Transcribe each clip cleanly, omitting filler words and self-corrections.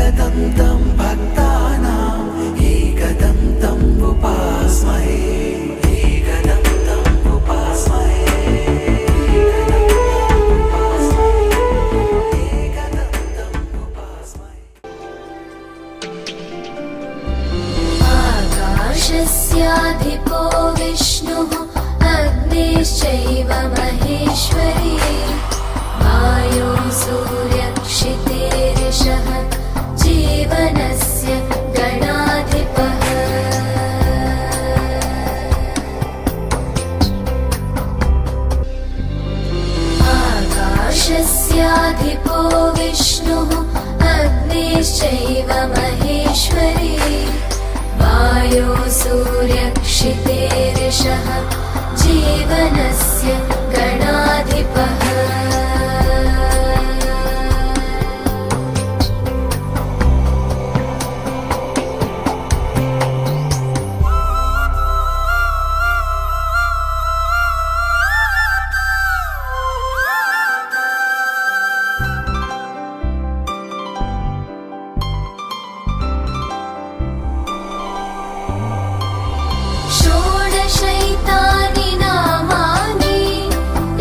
एकदन्तं भक्तानाम् एकदन्तम् उपास्महे एकदन्तम् उपास्महे आकाशस्याधिपो विष्णुः अग्निश्चैव महेश्वरी वायो सूर्यक्षितेरिषः जीवनस्य गणाधिपः आकाशस्याधिपो विष्णुः अग्निश्चैव महेश्वरी वायो सूर्यक्षितेरिषः जीवनस्य गणाधिपः षोडशैतानि नामानि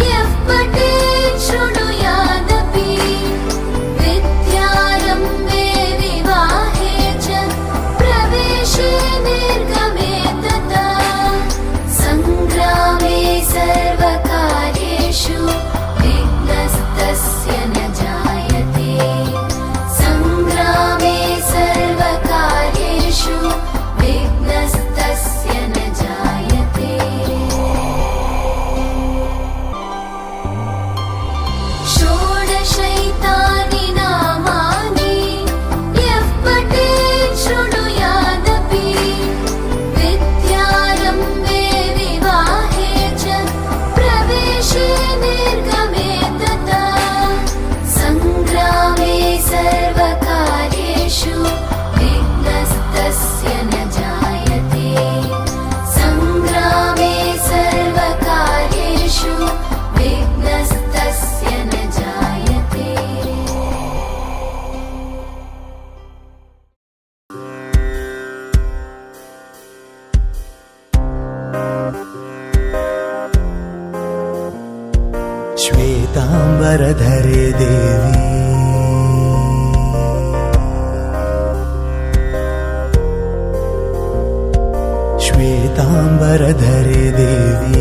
यः पठेत् शृणुयादपि विद्यारम्भे विवाहे च प्रवेशे निर्गमे तथा सङ्ग्रामे सर्वकार्येषु विघ्नस्तस्य न जायते सङ्ग्रामे सर्वकार्येषु विघ्नस्तस्य न जायते षोडशैतानि नामानि यः पठेत् शृणुयादपि विद्यारम्भे विवाहे च प्रवेशे निर्गमे तथा सङ्ग्रामे सर्वकार्येषु विघ्नस्तस्य न जायते सङ्ग्रामे सर्वकार्येषु विघ्नस्तस्य न जायते श्वेतांबरधरे देवी श्वेतांबरधरे देवी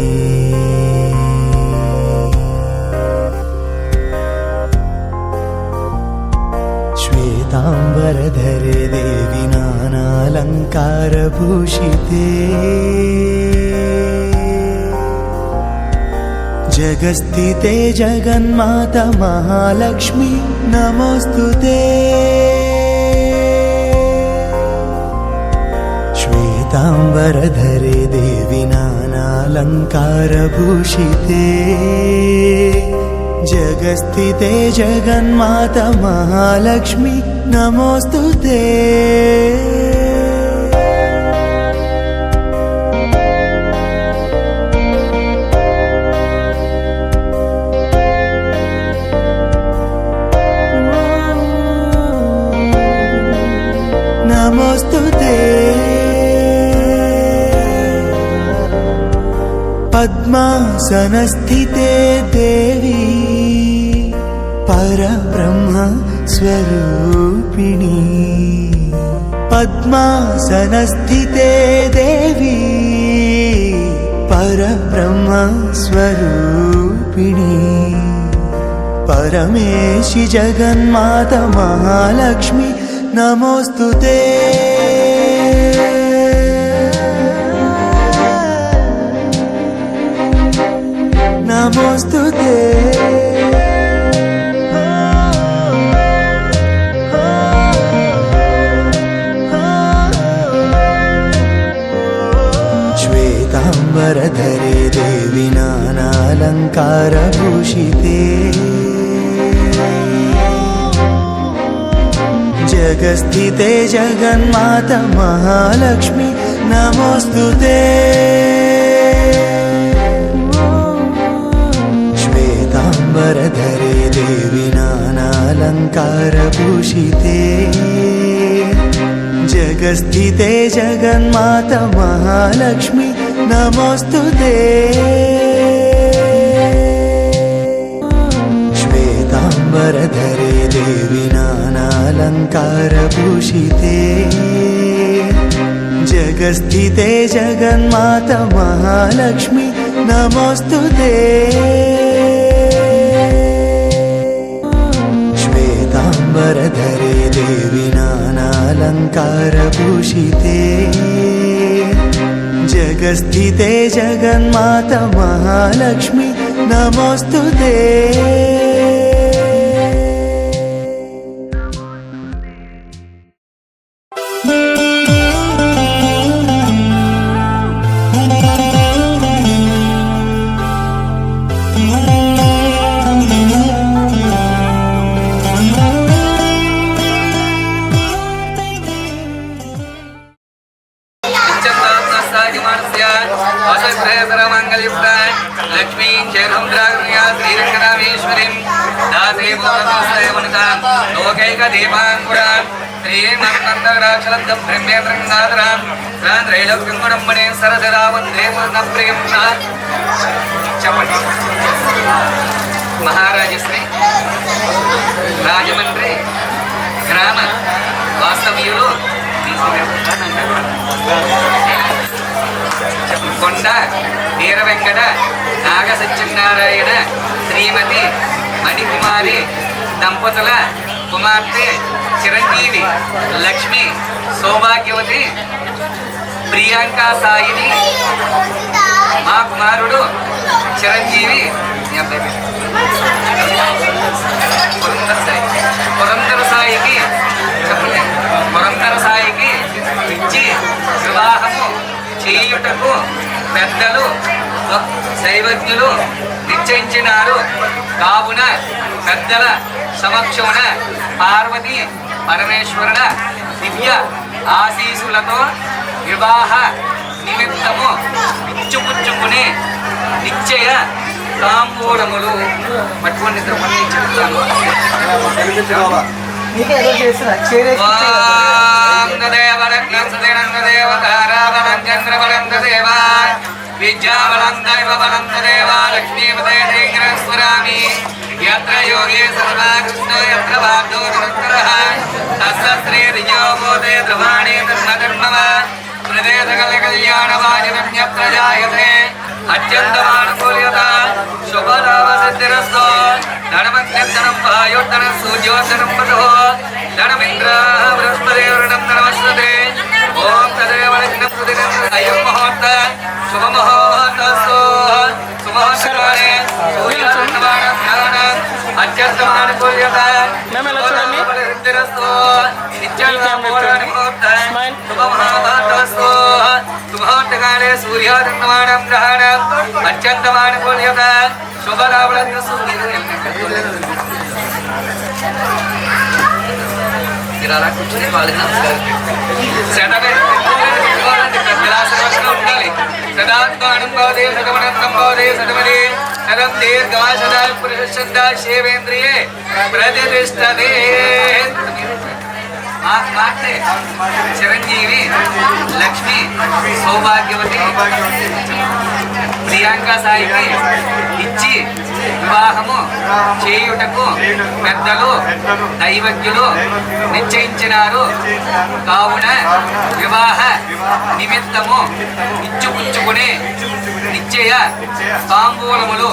श्वेतांबरधरे देवी नानालङ्कारभूषिते जगस्थिते जगन्माता महालक्ष्मी नमोस्तुते श्वेतांबरधरे देवी नानालङ्कारभूषिते जगस्थिते जगन्माता महालक्ष्मी नमोस्तुते नमोस्तुते पद्मासनस्थिते देवी परब्रह्म स्वरूपिणी पद्मासनस्थिते देवी परब्रह्म स्वरूपिणी परमेशि जगन्माता महालक्ष्मी नमोस्तुते नमोस्तुते श्वेतांबरधरे देवी नानालङ्कारभूषिते जगस्थिते जगन्माता महालक्ष्मी नमोस्तुते श्वेतांबरधरे देवी नाना नानालङ्कारभूषिते जगस्थिते जगन्माता महालक्ष्मी नमोऽस्तुते श्वेताम्बरधरे देवी नानालङ्कारभूषिते जगस्थिते जगन्माता महालक्ष्मी नमोऽस्तुते श्वेताम्बरधरे देवी नानालङ्कारभूषिते जगस्थिते जगन्माता महालक्ष्मी नमोऽस्तुते लक्ष्मी चेरुद्राग्रया श्रीरङ्गनामेश्वरीं दासे भूतमस्ते वनितां लोकैकदीपाङ्कुरां श्रीमन्नन्दराक्षरं ब्रह्मेन्द्रङ्गाधरां त्रैलोक्यङ्गुडम्बणे सरसदा वन्दे पूर्णप्रियं చెప్పండి మహారాజశ్రీ రాజమండ్రి గ్రామ వాస్తవ్యులు కొండ వీర వెంకట నాగ సత్యనారాయణ శ్రీమతి మణికుమారి దంపతుల కుమార్తె చిరంజీవి లక్ష్మి సౌభాగ్యవతి ప్రియాంకా సాయిని మా కుమారుడు చిరంజీవి పురంధర సాయికి చెప్పండి పురంధర సాయికి ఇచ్చి వివాహము చేయుటకు పెద్దలు శైవజ్ఞులు నిశ్చయించినారు. కావున పెద్దల సమక్షమున పార్వతి పరమేశ్వరుల దివ్య ఆశీసులతో వివాహ నిమిత్తము ఇచ్చుపుచ్చుకుని నిశ్చయ తాంబూలములు పట్టుకొని చెప్తాను. విద్యాబలం దైవబలం తదేవ లక్ష్మీపదే స్వరామి యత్ర యోగే సర్వా కృష్ణ యత్ర వాగ్దో నిరంతరః తస్య శ్రీర్యో బోధే ధ్రువాణి ధర్మధర్మవ హృదయ సకల కళ్యాణవాజనం యత్ర జాయతే అత్యంతమానుకూల్యత శుభలాభ సిద్ధిరస్తో ధనమగ్నిర్ధనం వాయుర్ధన సూర్యోధనం వధో ధనమింద్ర బృహస్పతిర్ధనం నమస్తే ఓం తదేవ లగ్నం సుదినం అయం ముహూర్త శుభముహూర్తస్సు శుభముహూర్తకాలే సూర్యోదయమానం ధ్యానం అత్యంతమానుకూల్యత సిద్ధిరస్తో నిత్యానుకూలమైన ముహూర్త శుభముహూర్తస్సు శుభముహూర్తకాలే సూర్యోదయమానం ధ్యానం అత్యంతమానుకూల్యత శుభలాభలస్సు ఇలా కూర్చొని వాళ్ళకి నమస్కారం ఉండాలి. సదాత్మానం భవదే సదమనంతం భవదే సదమదే సదం దీర్ఘమా సదా పురుషశబ్దా శేవేంద్రియే ప్రతిష్టతే. మాటే చిరంజీవి లక్ష్మి సౌభాగ్యవతి ప్రియాంకా సాయికి ఇచ్చి వివాహము చేయుటకు పెద్దలు దైవజ్ఞులు నిశ్చయించినారు. కావున వివాహ నిమిత్తము ఇచ్చుపుచ్చుకుని నిశ్చయ తాంబూలములు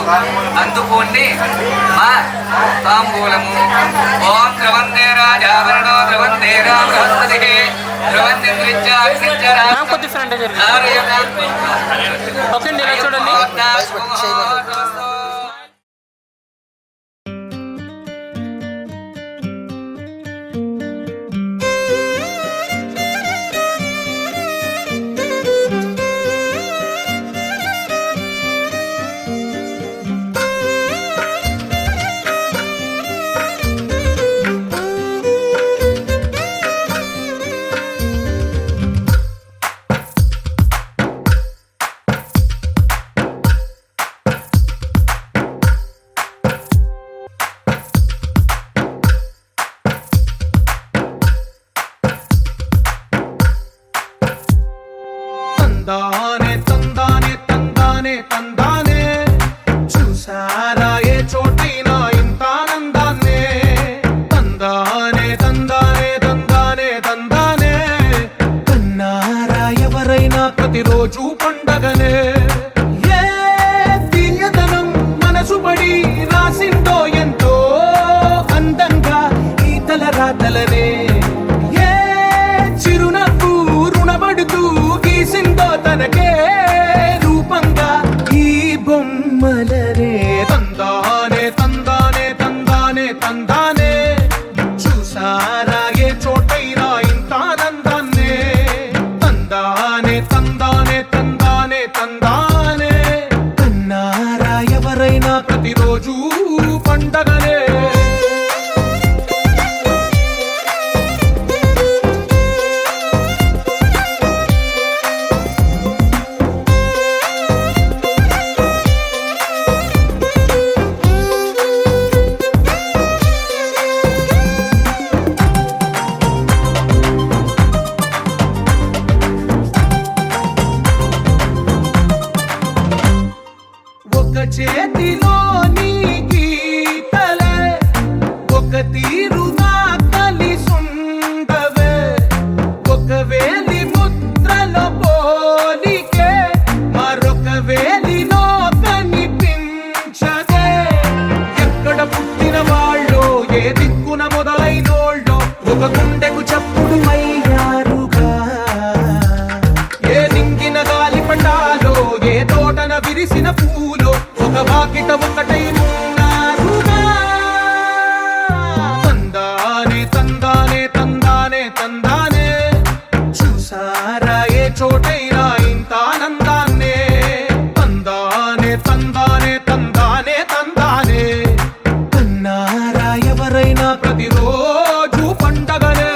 అందుకోండి. మా తాంబూలము ఓం ద్రవందే రాజావరణో ద్రవందే రామహస్పతి ద్రవందే కొద్ది ఫ్రంట్ చూడండి. తందానే తందానే తందానే తందానే చూసారా ఏ చోటైనా ఇంత ఆనందాన్నే తందానే తందానే తందానే తందానే కన్నారా ఎవరైనా ప్రతిరోజు పండగనే ఏ తీయదనం మనసు పడి రాసిందో ఎంతో అందంగా ఈ తలరాతలనే ఏ చిరునవ్వు రుణపడుతూ గీసిందో తనకే రూపంగా ఈ బొమ్మలనే తందానే తందానే తందానే తందానే చూసారా ఏ చోటైనా ఇంత ఆనందాన్నే తందానే తందానే తందానే తందానే కన్నారా ఎవరైనా ప్రతిరోజు పండగనే ఒక చేతిలో నీ గీతలే ఒక తీరుగా కలిసుండవే ఒక వేలి ముద్రలో పోలికే మరొక వేలిలో కనిపించదే ఎక్కడ పుట్టిన వాళ్ళో ఏ దిక్కున మొదలైనోళ్ళో ఒక గుండెకు చప్పుడు అయ్యారుగా ఏ నింగిన గాలి పటాలో ఏ తోటన విరిసిన పూలో ఒక వాకిట ఒకటై ఉన్నారుగా తందానే తందానే తందానే తందానే చూసారా ఏ చోటైనా ఇంత ఆనందాన్నే తందానే తందానే తందానే తందానే కన్నారా ఎవరైనా ప్రతిరోజు పండగనే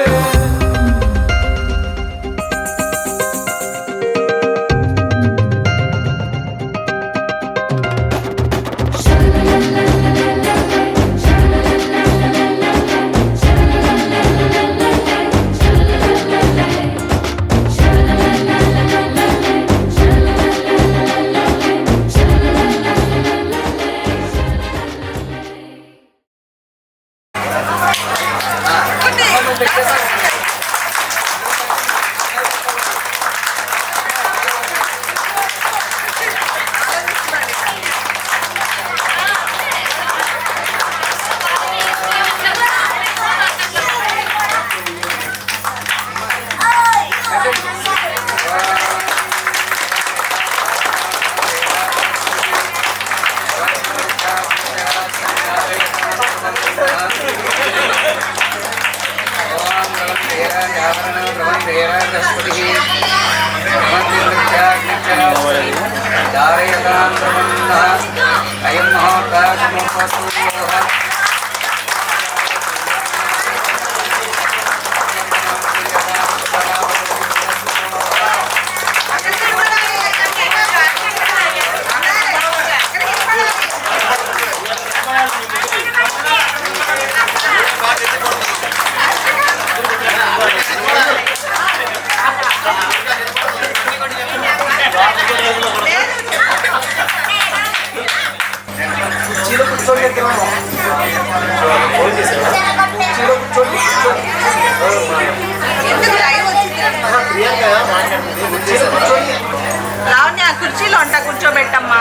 లావణ్య కుర్చీలో అంట కూర్చోబెట్టమ్మా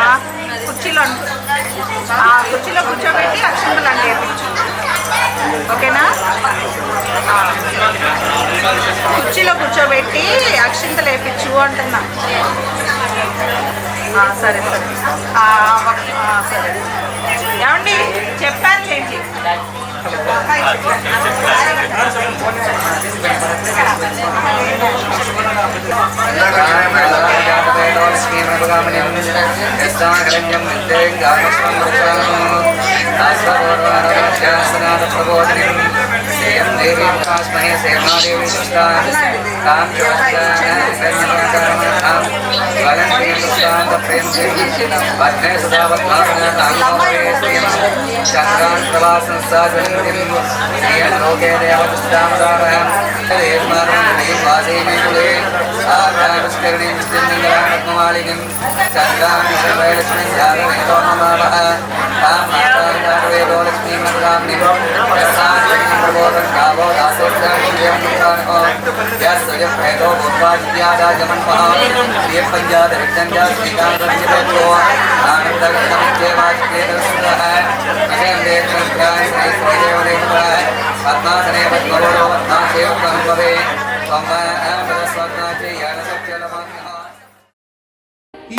కుర్చీలో కుర్చీలో కూర్చోబెట్టి అక్షంతలు అంటే వేయించు ఓకేనా కుర్చీలో కూర్చోబెట్టి అక్షంతలు వేయించు అంటున్నా సరే సరే సరే ఏమండి చెప్పాను చేయండి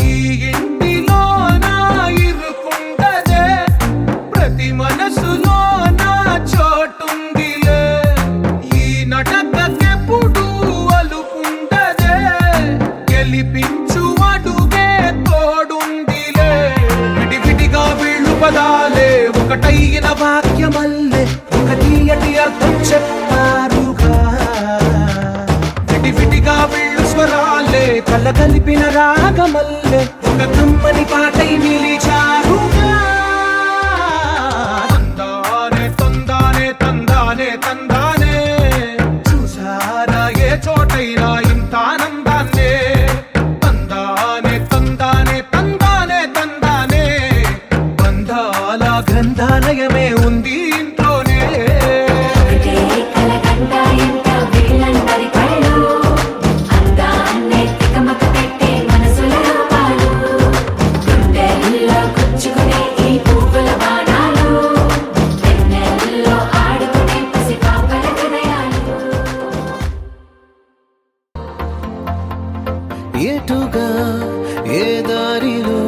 ఈ ఇంటిలోన ఇరుకుండదే ప్రతి మనసులోన చోటుందిలే ఈ నటకెప్పుడు అలుకుండదే గెలిపించు అడుగే తోడుందిలే విడివిడిగా వీళ్ళు పదాలే ఒకటైన వాక్యమల్లే ఒక తీయటి అర్థం చెప్పారుగా విడివిడిగా వీళ్ళు స్వరాలే కల కలిపిన రాగమల్లే ఒక కమ్మని పాటై నిలిచారుగా తందానే తందానే తందానే తందానే చూసారా ఏ చోటైనా ఇంత ఆనందాన్నే తందానే తందానే తందానే తందానే బంధాల గ్రంథాలయమే ఉంది ఇంట్లోనే ఒకటే కలగంట ఎంత వీళ్ళందరి కళ్ళు అందాన్నే తికమక పెట్టే మనసుల రూపాలు గుండెల్లో గుచ్చుకునే ఈ పువ్వుల బాణాలు వెన్నెల్లో ఆడుకునే పసిపాపల హృదయాలు ఎటుగా ఏ దారిలో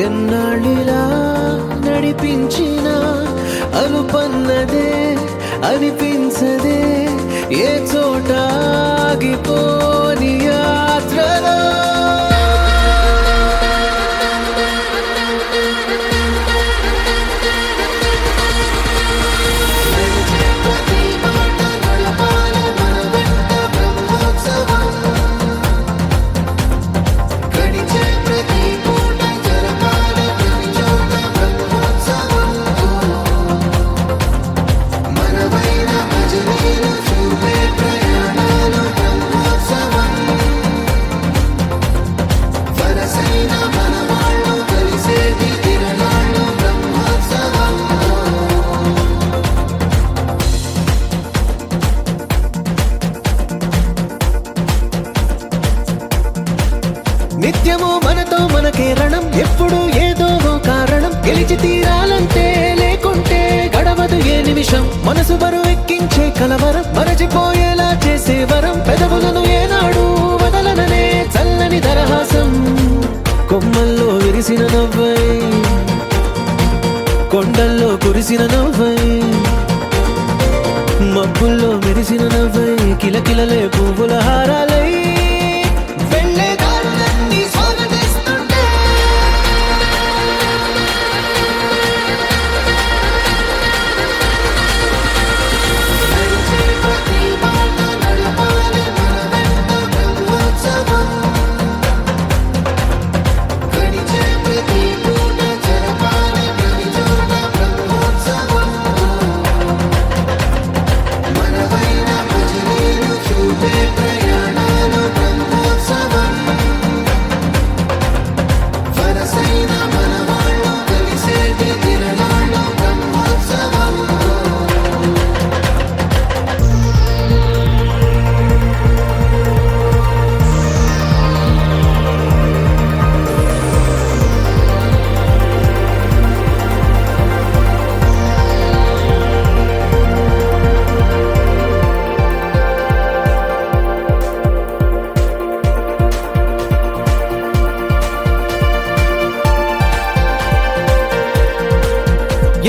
ఎన్నాళ్ళిలా నడిపించిన అలుపన్నదే అనిపించదే ఏ చోట ఆగిపోని యాత్రలో నిత్యము మనతో మనకే రణం ఎప్పుడు ఏదో ఓ కారణం గెలిచి తీరాలంటే లేకుంటే గడవదు ఏ నిమిషం మనసు బరువు ఎక్కించే కలవరం మరచిపోయేలా చేసే వరం పెదవులను ఏనాడు వదలననే చల్లని దరహాసం కొమ్మల్లో విరిసిన నవ్వై కొండల్లో కురిసిన నవ్వై మబ్బుల్లో మెరిసిన నవ్వై కిలకిలలే పువ్వుల హారాలై వెళ్ళే దారులన్నీ స్వాగతిస్తుంటే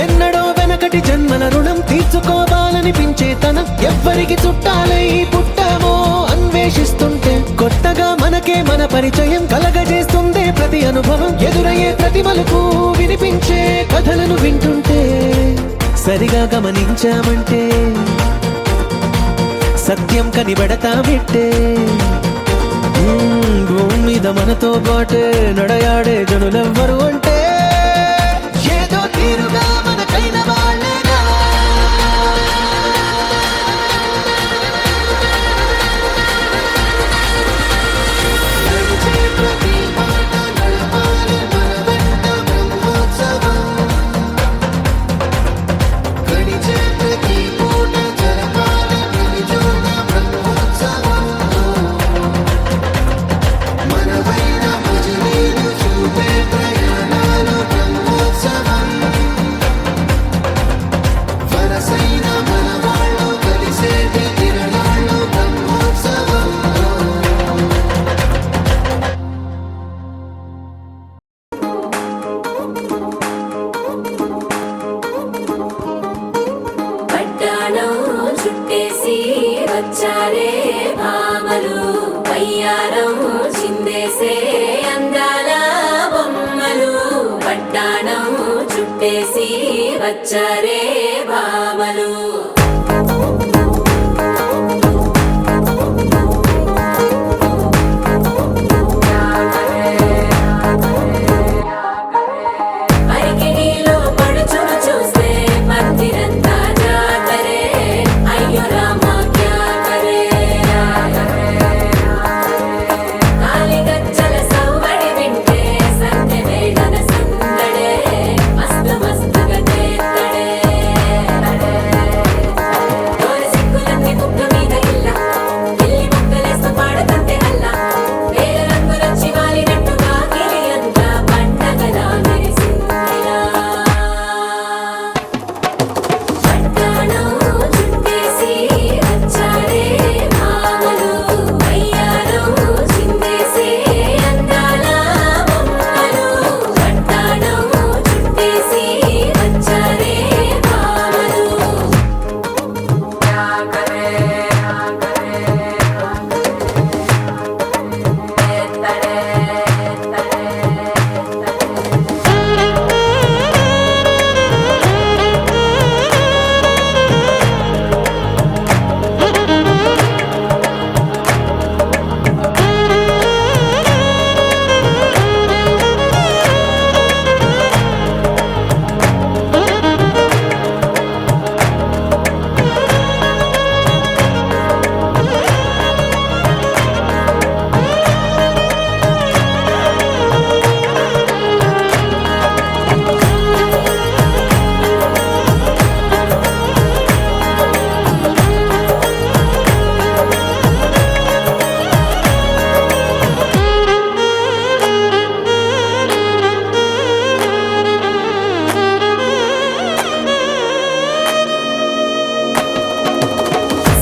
ఎన్నడో వెనకటి జన్మల రుణం తీర్చుకోవాలనిపించే తనం ఎవ్వరికి చుట్టాలై పుట్టామో అన్వేషిస్తుంటే కొత్తగా మనకే మన పరిచయం కలగజేస్తుందే ప్రతి అనుభవం ఎదురయ్యే ప్రతి మలుపు వినిపించే కథలను వింటుంటే సరిగా గమనించామంటే సత్యం కనిపెడతామిట్టే భూమి మీద మనతో పాటే నడయాడే జనులెవ్వరు అంటే ఏదో తీరుగా మనకైన వాళ్ళేగా భామలు వయ్యారం చిందేసే అందాల బొమ్మలు పట్టాణం చుట్టేసి వచ్చారే భామలు పరికిణీలో పడుచును చూస్తే మందిరంతా జాతరే అయ్యో రామా క్యా కరే కాలిగజ్జల సవ్వడి వింటే సంధ్య వేళన సందడే మస్తు మస్తుగా చేత్తడే తోరి సిక్కులన్నీ ముక్క మీద ఇల్ల ఇల్లి ముక్కలేస్తూ పాడుతుంటే అల్లా వేల రంగులొచ్చి వాలినట్టుగా గిలి అంతా పండగలా మెరిసిందిలా పట్టాణం చుట్టేసి వచ్చారే భామలు వయ్యారం చిందేసే అందాల బొమ్మలు పట్టాణం చుట్టేసి వచ్చారే భామలు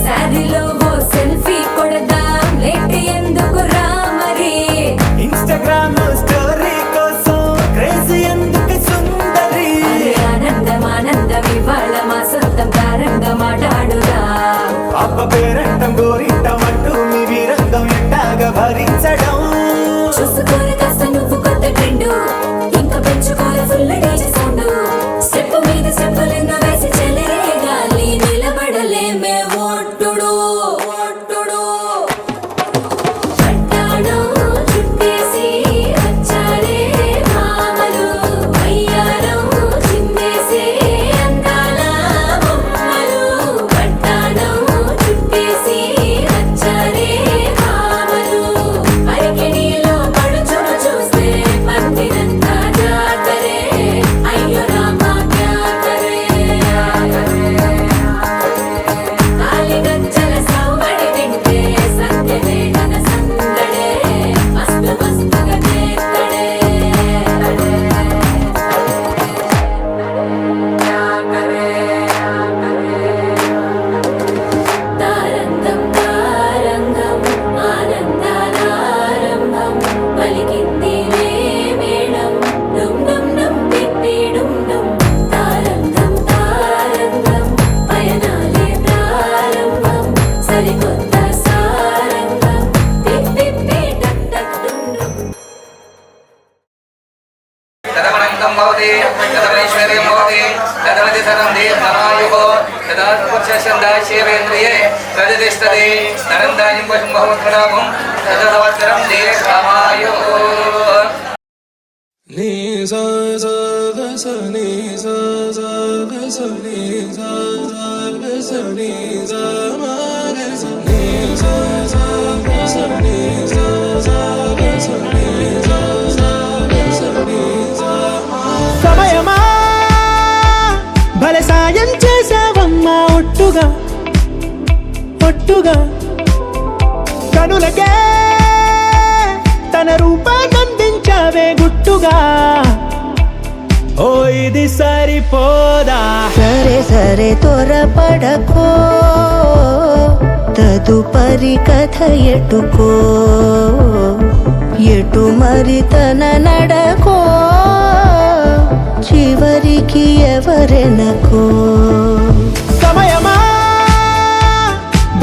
శారీలో ఓ సెల్ఫీ కొడదాం లేట్ ఎందుకు రామరి ఇన్స్టాగ్రామ్ స్టోరీ కోసం క్రేజీ ఎందుకు సుందరి ఆనందం ఇవాళ మా సొంతం కారంగా మాట్లాడురా అప్ప పేరంటం గోరింటం అంటూ మీ వీరంగం ఎట్టాగా భరించడం చూసుకోరు కాస్త నువ్వు కొత్త ట్రెండ్ ఇంకా పెంచుకోరు ఫుల్ డీజే సౌండ్ స్టెప్ మీద స్టెప్పులెన్నో వేసి చెలే గాలి నిలబడలేమే ఒట్టుడు పట్టాణం చుట్టేసి వచ్చారే భామలు వయ్యారం చిందేసే అందాల బొమ్మలు పట్టాణం చుట్టేసి వచ్చారే భామలు పరికిణీలో పడుచును చూస్తే మందిరంతా జాతరే అయ్యో రామా క్యా కరే కాలిగజ్జల సవ్వడి వింటే సంధ్య వేళన సందడే మస్తు మస్తుగా చేత్తడే తారంగం తారంగం ఆనందానారంభం పలికిందిలే మేళం డుమ్ డుమ్ డుమ్ తిప్పి డుమ్ డుమ్ తారంగం తారంగం పయనాలే ప్రారంభం సరికొత్త సారంగం తిప్పి టక్ టక్ డుమ్ డుమ్ తదమనంతం భవతి తదమైశ్వర్యం భవతి తదమతి సదం దేవనాయుః తదాత్మచందాశేవేంద్రియే తదతిష్టతి తరందాయం వశం భవత్ప్రతాపం తదవత్సరం దేవమాయుః నీ సా సా గ స నీ సా సా గ స నీ సా సా గ స నీ సా మా గ స నీ సా సా గ స నీ సా సా గ స నీ సా సా గ స నీ సా మా సమయమా భలే సాయం చేసావమ్మా ఒట్టుగా కనులకే తన రూపాన్నందించావే గుట్టుగా ఓ ఇది సరిపోదా సరే సరే త్వరపడకో తదుపరి కథ ఎటుకో ఎటు మరి తన నడకో చివరికి ఎవరెనకో సమయమా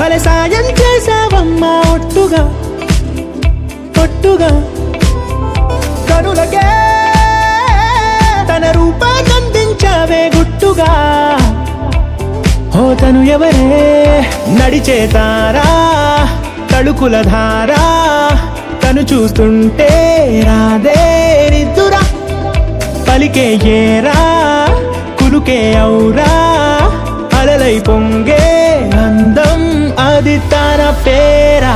భలే సాయం చేసావమ్మా ఒట్టుగా ఒట్టుగా కనులకే తన రూపాన్నందించావే గుట్టుగా ఓ తను ఎవరే నడిచే తారా తళుకుల ధారా తను చూస్తుంటే రాదే నిద్దురా పలికే ఏరా కులుకే ఔరా అలలై పొంగే అందం అది తన పేరా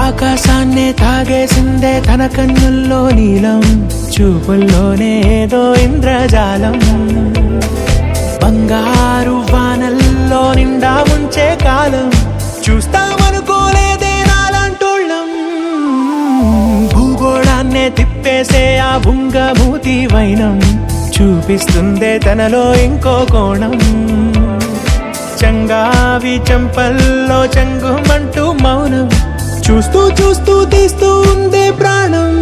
ఆకాశాన్నే తాగేసిందే తన కన్నుల్లో నీలం చూపుల్లోనే ఏదో ఇంద్రజాలం బంగారు వానల్లో నిండా ఉంచే కాలం చూస్తామనుకోలేదే నాలాంటోళ్ళం భూగోళాన్నే తిప్పేసే ఆ భుంగమూతి వైనం చూపిస్తుందే తనలో ఇంకో కోణం చంగావి చంపల్లో చంగుమంటూ మౌనం చూస్తూ చూస్తూ తీస్తూ ఉందే ప్రాణం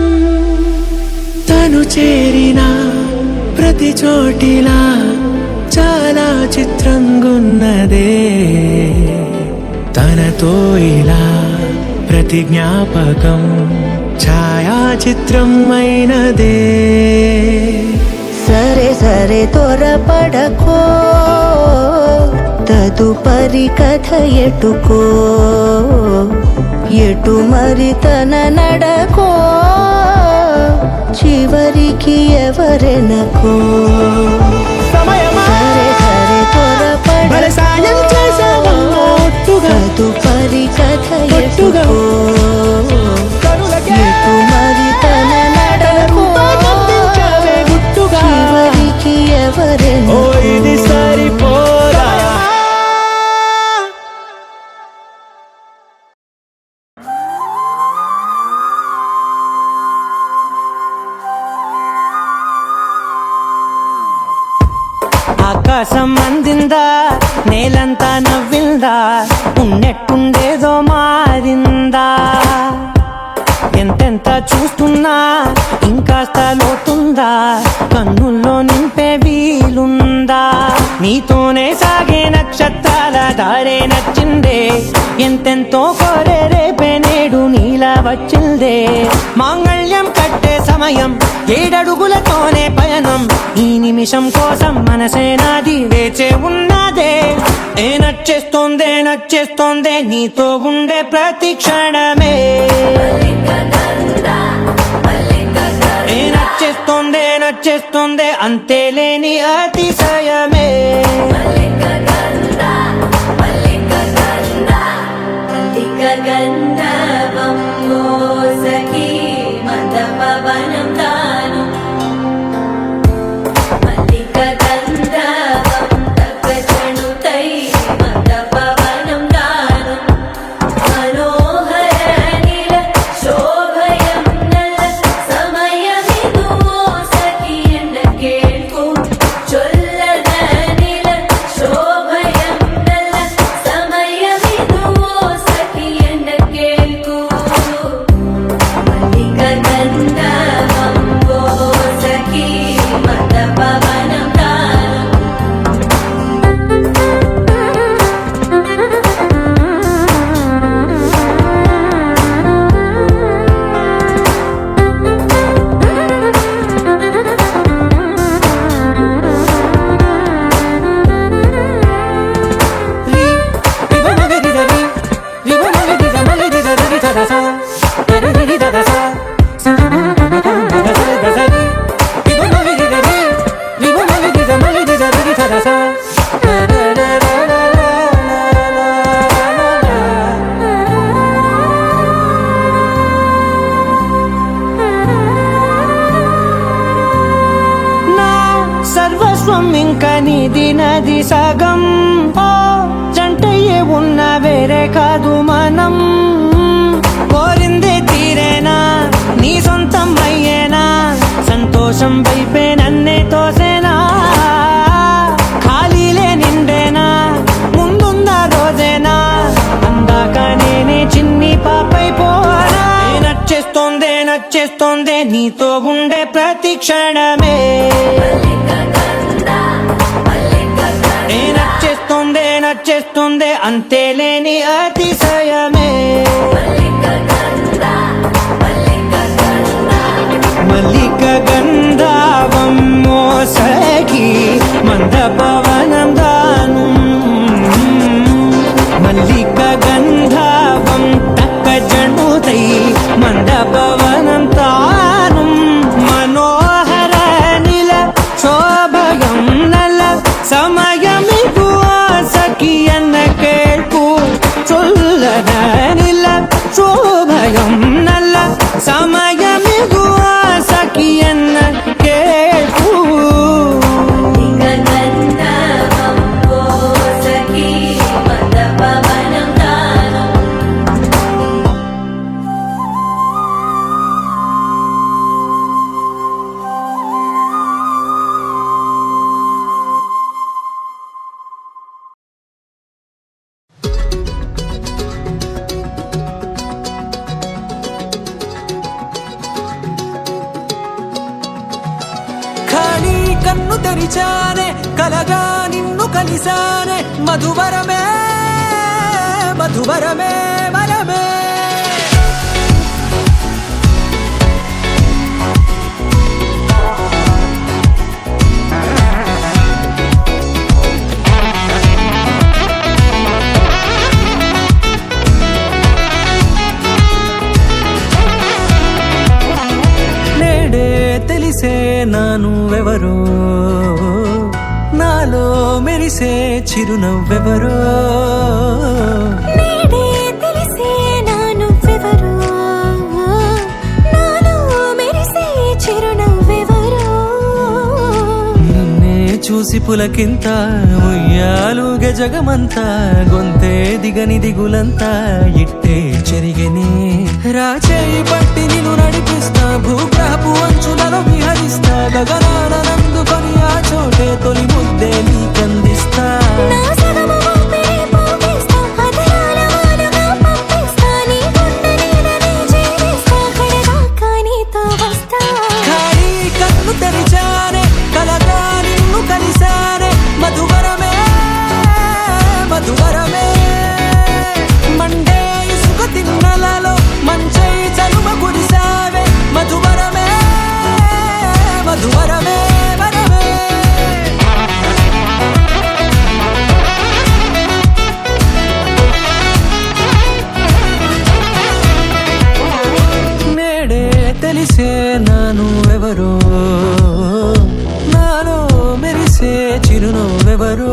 తను చేరిన ప్రతి చోటిలా చాలా చిత్రంగున్నదే తనతో ఇలా ప్రతి జ్ఞాపకం ఛాయాచిత్రం అయినదే సరే సరే త్వరపడకో తదుపరి కథ ఎటుకో ఎటు మరి తన నడకో చివరికి ఎవరెనకో సరే సరే త్వరపడ సాయం చేసావమ్మా ఒట్టుగా తదుపరి కథ ఎటుకో ఎటు మరి తన నడకో గుట్టుగా చివరికి ఎవరెనకో ఇది సరిపోదా ఆకాశం అందిందా నేలంతా నవ్విందా ఉన్నట్టుండేదో మారిందా ఎంతెంత చూస్తున్నా ఇంకాస్త లోతుందా కన్నుల్లో నింపే వీలుందా నీతోనే సాగే నక్షత్రాల దారే నచ్చిందే ఎంతెంతో కోరే రేపే నేడు నీలా వచ్చిందే మాంగళ్యం కట్టే సమయం ఏడడుగులతోనే పయనం ఈ నిమిషం కోసం మనసే నాది వేచే ఉన్నదే ఏ నచ్చేస్తోందే నీతో ఉండే ప్రతి క్షణమే ఏ నచ్చేస్తోందే అంతేలేని అతిశయమే నది సగం ఓ జంటయ్యే ఉన్న వేరే కాదు మనం కోరిందే తీరేనా నీ సొంత సొంతం అయ్యేనా సంతోషం వైపే నన్నే తోసేనా ఖాళీలే నిండేనా ముందున్న రోజేనా అందాక నేనే చిన్ని పాపైపోనా నచ్చేస్తోందే నీతో ఉండే ప్రతి క్షణమే నచ్చేస్తోందే అంతేలేని అతిశయమే మల్లిక గంధావం మోసగి మంద పవనం దాను మల్లిక గంధావం తక్క జణుదై మంద పవనం తాను మనోహర నిల శోభయం నల సమయమిగు సఖి ఎన్న కేൾపు చొల్లన నిల శోభయం నల్ల సమయమిగు సఖి ఎన్న కేൾపు ఖాళీ కన్ను తెరిచానే కలగా నిన్ను కలిసానే మధువరమే మధువరమే వరమే నేడే తెలిసే నానువెవరో నాలో మెరిసే చిరునవ్వెవరో నేడే తెలిసే నానువ్వెవరో నాలో మెరిసే చిరునవ్వెవరో నిన్నే చూసి పులకింత ఉయ్యాలుగె జగమంతా గొంతే దిగని దిగులంతా ఇట్టే చెరిగెనే రాచేయి పట్టి నిన్ను నడిపిస్తా భూగ్రహపు అంచులలో విహరిస్తా గగనాన నందుకొని ఆ చోటే తొలి ముద్దే నీకందిస్తా నా సగము ఊపిరి పోగేస్తా అదరాల వానగా పంపిస్తా నీ గుండె నీడనే చేరిస్తా కడదాకా నీతో వస్తా ఖాళీ కన్ను తెరిచానే కలగా నిన్ను కలిసానే మధువరమే మధువరమే మండే ఇసుక తిన్నలలో మంచై చలువ కురిసావే మధువరమే మధువరమే వరమే నేడే తెలిసే నానువెవరో నాలో మెరిసే చిరునవ్వెవరో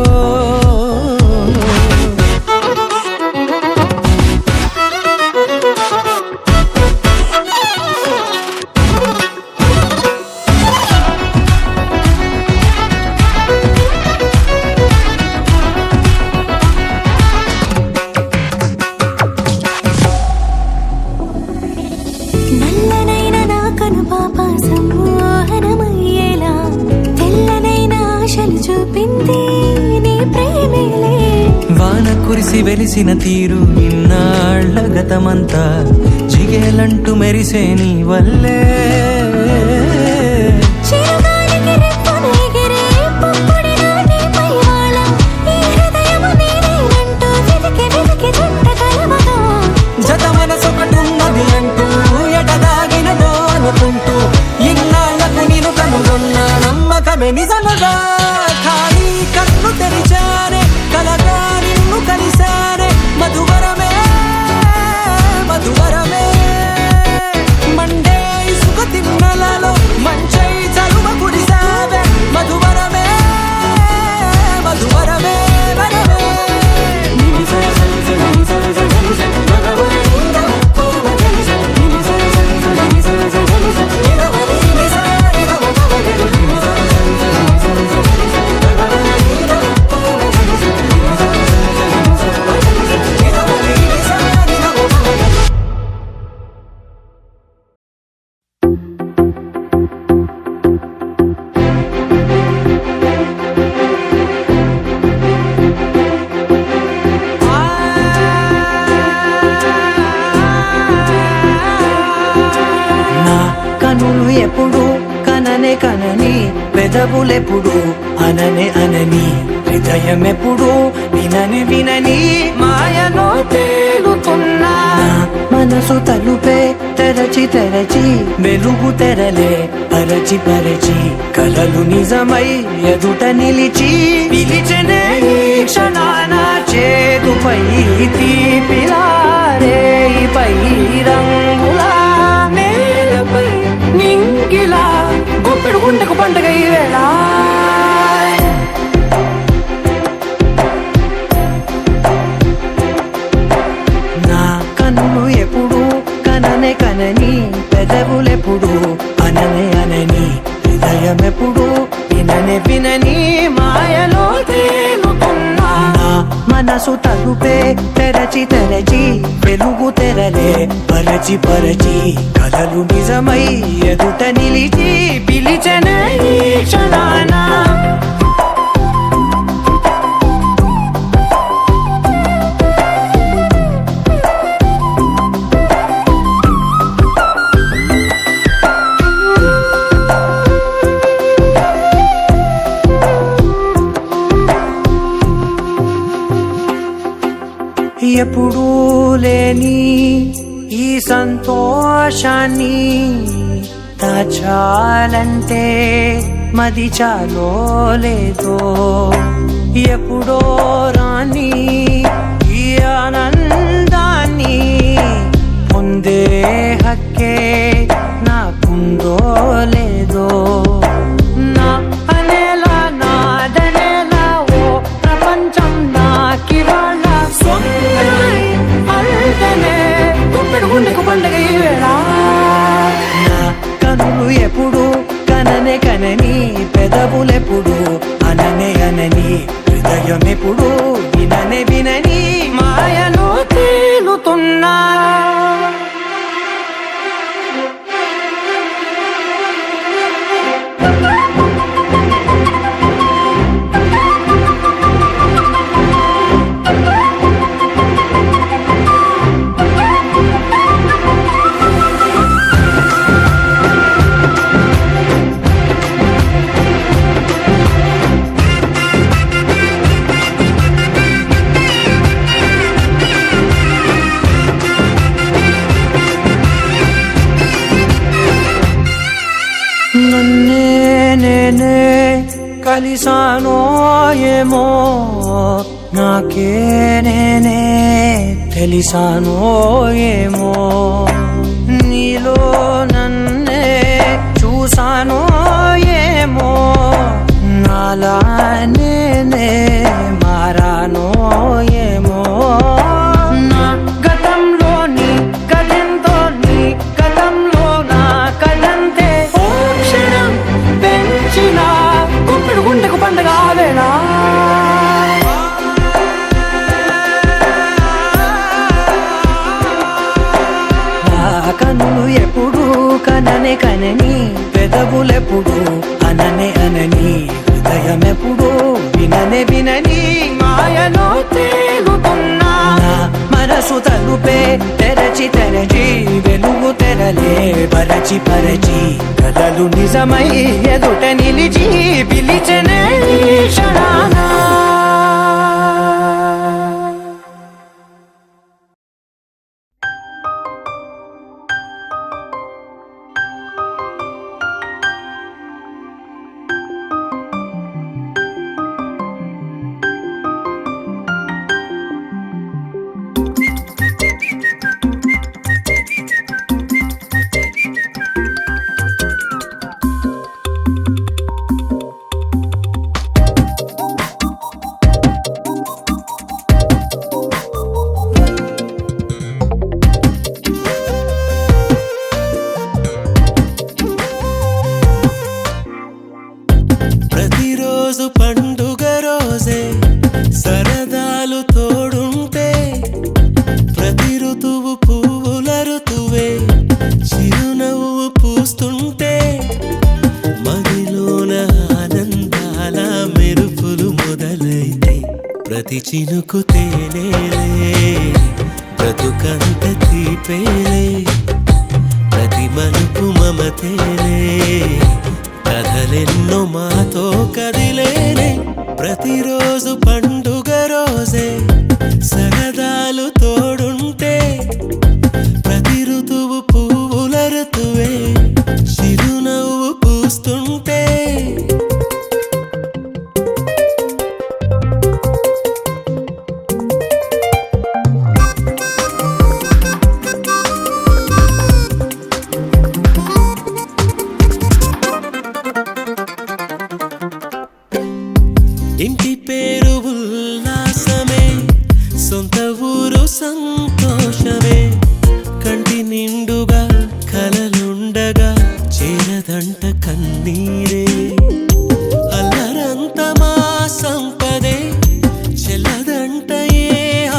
నల్లనైన నా కనుపాప సమ్మోహనమయ్యేలా తెల్లనైన ఆశలు చూపింది నీ ప్రేమేలే వాన కురిసి వెలిసిన తీరు ఇన్నాళ్ల గతమంతా జిగేలంటూ మెరిసే నీ వల్లే చిరుగాలికి రెప్పను ఎగిరే పుప్పొడిన నీపై వాళ ఈ హృదయము నీదేనంటూ వెతికి జంట కలవగా జత మనసొకటున్నది అంటూ ఎటదాగినదో అనుకుంటూ ఇన్నాళ్లకు నేను కనుగొన్న నమ్మకమే నిజముగా ఖాళీ కన్ను తెరిచానే కలగా నిన్ను కలిసానే మధువరమే మధువరమే మండే ఇసుక తిన్నల పెదవులెప్పుడు అననే అనని హృదయమెప్పుడు వినని వినని మాయలో తేలుతున్నా మనసు తలుపే తెరచి తెరచి వెలుగు తెరలే పరచి పరచి కలలు నిజమై ఎదుట నిలిచి పిలిచెనే ఈ క్షణాన చేదుపై తీపిలారేపై రంగులా నేలపై నింగిలా గుప్పెడు గుండెకు పండుగ ఈ వేళ నా కన్నులు ఎప్పుడు కననే కనని పెదవులెప్పుడు అననే అనని హృదయమెప్పుడు విననే వినని మాయలో తేలుతున్నా నా మనసు తలుపే తెరచి తెరచి వెలుగు తెరలే పరచి పరచి కలలు నిజమై ఎదుట నిలిచి పిలిచెనే ఈ క్షణాన ఎప్పుడూ లేని ఈ సంతోషాన్ని దాచాలంటే మది చాలో లేదో ఎప్పుడో రాని ఈ ఆనందాన్ని పొందే హక్కే నాకుందో లేదో నా అనేలా నాదనేలా ఓ ప్రపంచం నాకివాళ గుండెకు పండుగ ఈ వేళ నా కనులు ఎప్పుడు కననే కనని పెదవులెప్పుడు అననే అనని హృదయం ఎప్పుడు విననే వినని మాయలో తేలుతున్నా నన్నే నేనే కలిసానో ఏమో నాకే నేనే తెలిసానో ఏమో నీలో నన్నే చూసానో ఏమో నాలా నేనే మారానో ఏమో నా గతంలోని గతంతో నీ గతంలో నా కదంతే క్షణం పెంచిన గుప్పెడు గుండెకు పండుగ ఆవేళ కనులు ఎప్పుడు కననే కనని పెదవులెప్పుడు అననే అనని హృదయమెప్పుడు విననే వినని మాయలో తేలుతున్నా మనసు తలుపే తెరచి తెరచి వెలుగు తెరలే పరచి పరచి కలలు నిజమై ఎదుట నిలిచి పిలిచెనే ఈ క్షణాన ప్రతిరోజు పండుగ రోజే సరదాలు తోడుంటే ప్రతి ఋతువు పువ్వుల ఋతువే చిరునవ్వు పూస్తుంటే మదిలోన ఆనందాల మెరుపులు మొదలైతే ప్రతి చినుకు తేనేలే బ్రతుకంత తీపేలే ప్రతి మలుపు మమతేలే కథ కథలెన్నో మాతో కదిలేనే ప్రతిరోజు పండుగ రోజే సరదాలు తోడుంటే ప్రతి ఋతువు పువ్వుల ఋతువే చిరునవ్వు పూస్తుంటే ఇంటి పేరు ఉల్లాసమే సొంత ఊరు సంతోషమే కంటి నిండుగా కలలుండగా చేరదంట కన్నీరే అల్లరంత మా సంపదే చెల్లదంట ఏ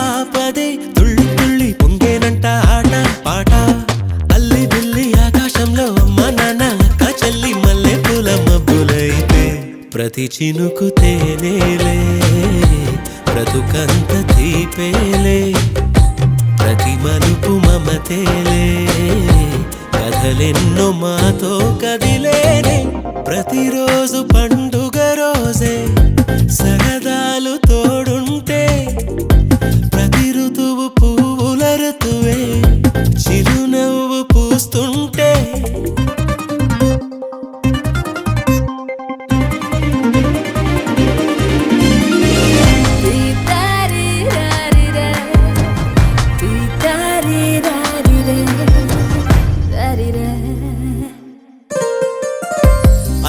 ఆపదే తుళ్ళి తుళ్ళి పొంగేనంట ఆట పాట అల్లి బిల్లి ఆకాశంలో అమ్మ నాన్న అక్క చెల్లి మల్లె పూల మబ్బులైతే ప్రతి చినుకు తేనేలే బ్రతుకంత తీపేలే ప్రతి మలుపు మమతేలే కథలెన్నో మాతో కదిలేనే ప్రతిరోజు పండుగ రోజే సరదాలు తోడుంటే ప్రతి ఋతువు పువ్వుల ఋతువే చిరునవ్వు పూస్తుంటే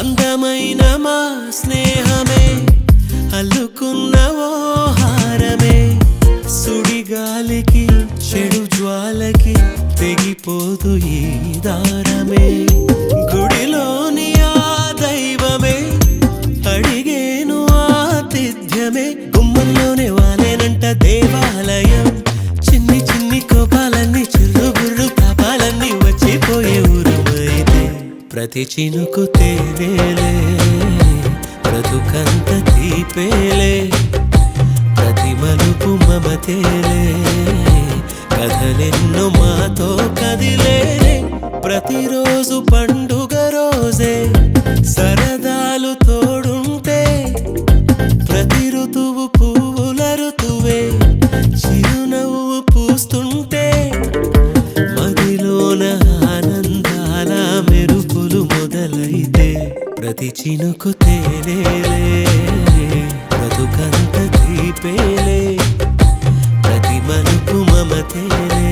అందమైన మా స్నేహమే అల్లుకున్న ఓ హారమే సుడిగాలికి చెడు జ్వాలకి తెగిపోదు ఈ దారమే గుడిలోని ఆ దైవమే అడిగేను ఆతిథ్యమే గుమ్మంలోనే వాలేనంట దేవాలయం చిన్ని చిన్ని కోపాలన్నీ చిల్లు బుర్రు తాపాలన్నీ వచ్చిపోయే ఊరుమైతే ప్రతి చినుకు తేనేలే బ్రతుకంత తీపేలే ప్రతి మలుపు మమతేలే కథలెన్నో మాతో కదిలేనే ప్రతిరోజు పండుగ రోజే సరదాలు తోడుంటే ప్రతి ఋతువు పువ్వుల ఋతువే చిరునవ్వు పూస్తుంటే మదిలోన ఆనందాల మెరుపులు మొదలైతే ప్రతి చినుకు తేనేలే బ్రతుకంత తీపేలే ప్రతి మలుపు మమతేలే